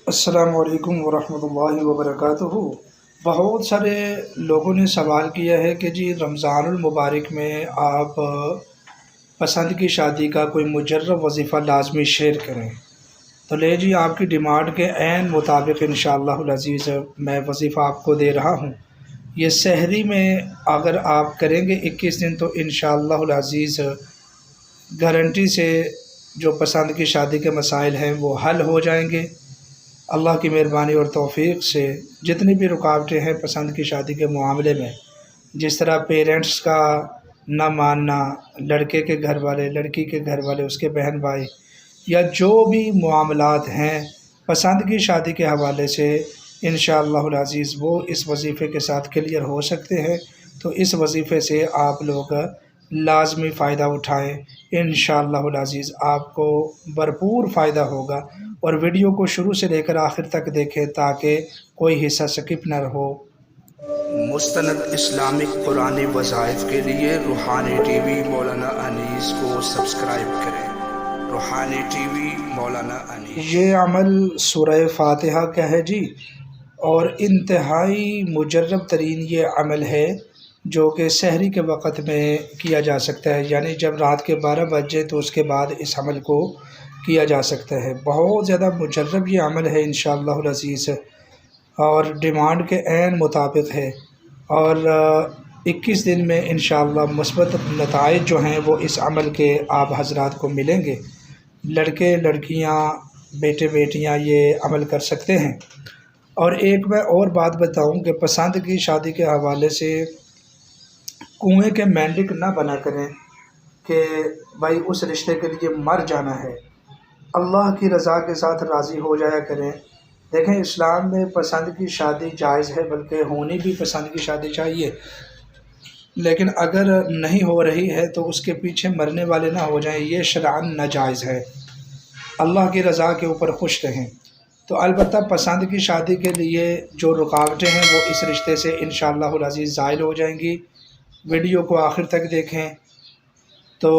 السلام علیکم ورحمۃ اللہ وبرکاتہ۔ بہت سارے لوگوں نے سوال کیا ہے کہ جی رمضان المبارک میں آپ پسند کی شادی کا کوئی مجرب وظیفہ لازمی شیئر کریں۔ تو لے جی، آپ کی ڈیمانڈ کے عین مطابق انشاءاللہ العزیز میں وظیفہ آپ کو دے رہا ہوں۔ یہ سحری میں اگر آپ کریں گے 21 دن تو انشاءاللہ العزیز گارنٹی سے جو پسند کی شادی کے مسائل ہیں وہ حل ہو جائیں گے۔ اللہ کی مہربانی اور توفیق سے جتنی بھی رکاوٹیں ہیں پسند کی شادی کے معاملے میں، جس طرح پیرنٹس کا نہ ماننا، لڑکے کے گھر والے، لڑکی کے گھر والے، اس کے بہن بھائی، یا جو بھی معاملات ہیں پسند کی شادی کے حوالے سے، انشاءاللہ العزیز وہ اس وظیفے کے ساتھ کلیئر ہو سکتے ہیں۔ تو اس وظیفے سے آپ لوگ لازمی فائدہ اٹھائیں، انشاءاللہ العزیز آپ کو بھرپور فائدہ ہوگا۔ اور ویڈیو کو شروع سے لے کر آخر تک دیکھیں تاکہ کوئی حصہ سکپ نہ ہو۔ مستند اسلامک قرآنی وظائف کے لیے روحانی ٹی وی مولانا انیس کو سبسکرائب کریں۔ روحانی ٹی وی مولانا انیس۔ یہ عمل سورہ فاتحہ کا ہے جی، اور انتہائی مجرب ترین یہ عمل ہے جو کہ سحری کے وقت میں کیا جا سکتا ہے، یعنی جب رات کے 12 بجے تو اس کے بعد اس عمل کو کیا جا سکتا ہے۔ بہت زیادہ مجرب یہ عمل ہے انشاءاللہ العزیز، اور ڈیمانڈ کے عین مطابق ہے، اور 21 دن میں انشاءاللہ مثبت نتائج جو ہیں وہ اس عمل کے آپ حضرات کو ملیں گے۔ لڑکے لڑکیاں بیٹے بیٹیاں یہ عمل کر سکتے ہیں۔ اور ایک میں اور بات بتاؤں کہ پسند کی شادی کے حوالے سے کنویں کے مینڈک نہ بنا کریں کہ بھائی اس رشتے کے لیے مر جانا ہے، اللہ کی رضا کے ساتھ راضی ہو جایا کریں۔ دیکھیں، اسلام میں پسند کی شادی جائز ہے، بلکہ ہونی بھی پسند کی شادی چاہیے، لیکن اگر نہیں ہو رہی ہے تو اس کے پیچھے مرنے والے نہ ہو جائیں، یہ شرعاً ناجائز ہے۔ اللہ کی رضا کے اوپر خوش رہیں۔ تو البتہ پسند کی شادی کے لیے جو رکاوٹیں ہیں وہ اس رشتے سے انشاءاللہ العزیز زائل ہو جائیں گی۔ ویڈیو کو آخر تک دیکھیں۔ تو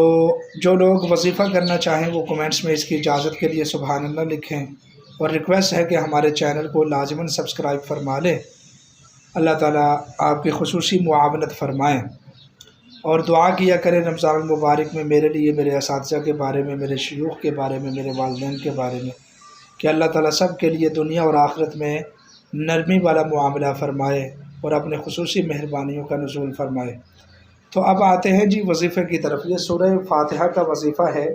جو لوگ وظیفہ کرنا چاہیں وہ کمنٹس میں اس کی اجازت کے لیے سبحان اللہ لکھیں، اور ریکویسٹ ہے کہ ہمارے چینل کو لازماً سبسکرائب فرما لیں۔ اللہ تعالیٰ آپ کی خصوصی معاونت فرمائیں، اور دعا کیا کریں رمضان المبارک میں میرے لیے، میرے اساتذہ کے بارے میں، میرے شیوخ کے بارے میں، میرے والدین کے بارے میں، کہ اللہ تعالیٰ سب کے لیے دنیا اور آخرت میں نرمی والا معاملہ فرمائے اور اپنے خصوصی مہربانیوں کا نزول فرمائے۔ تو اب آتے ہیں جی وظیفے کی طرف۔ یہ سورہ فاتحہ کا وظیفہ ہے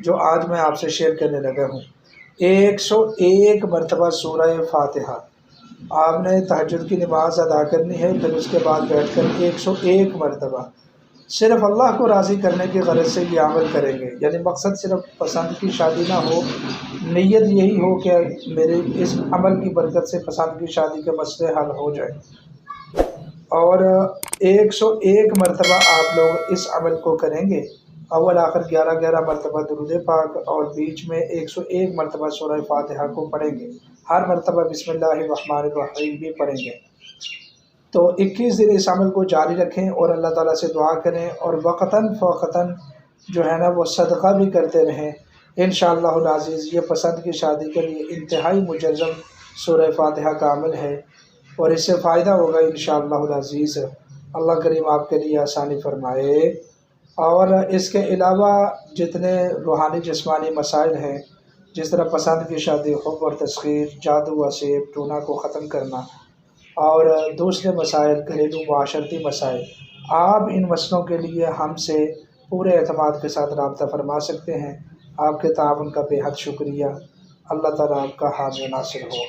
جو آج میں آپ سے شیئر کرنے لگا ہوں۔ 101 مرتبہ سورہ فاتحہ آپ نے تہجد کی نماز ادا کرنی ہے، پھر اس کے بعد بیٹھ کر 101 مرتبہ صرف اللہ کو راضی کرنے کی غرض سے یہ عمل کریں گے، یعنی مقصد صرف پسند کی شادی نہ ہو، نیت یہی ہو کہ میرے اس عمل کی برکت سے پسند کی شادی کے مسئلے حل ہو جائیں۔ اور 101 مرتبہ آپ لوگ اس عمل کو کریں گے، اول آخر 11 مرتبہ درود پاک، اور بیچ میں 101 مرتبہ سورہ فاتحہ کو پڑھیں گے۔ ہر مرتبہ بسم اللہ الرحمن الرحیم بھی پڑھیں گے۔ تو 21 دن اس عمل کو جاری رکھیں اور اللہ تعالیٰ سے دعا کریں، اور وقتاً فوقتاً جو ہے نا وہ صدقہ بھی کرتے رہیں۔ انشاءاللہ العزیز یہ پسند کی شادی کے لیے انتہائی مجرب سورہ فاتحہ کا عمل ہے، اور اس سے فائدہ ہوگا انشاءاللہ العزیز۔ اللہ کریم آپ کے لیے آسانی فرمائے۔ اور اس کے علاوہ جتنے روحانی جسمانی مسائل ہیں، جس طرح پسند کی شادی، حب اور تسخیر، جادو و سحر، ٹونا کو ختم کرنا، اور دوسرے مسائل، گھریلو معاشرتی مسائل، آپ ان مسئلوں کے لیے ہم سے پورے اعتماد کے ساتھ رابطہ فرما سکتے ہیں۔ آپ کے تعاون کا بے حد شکریہ۔ اللہ تعالیٰ آپ کا حامی ناصر ہو۔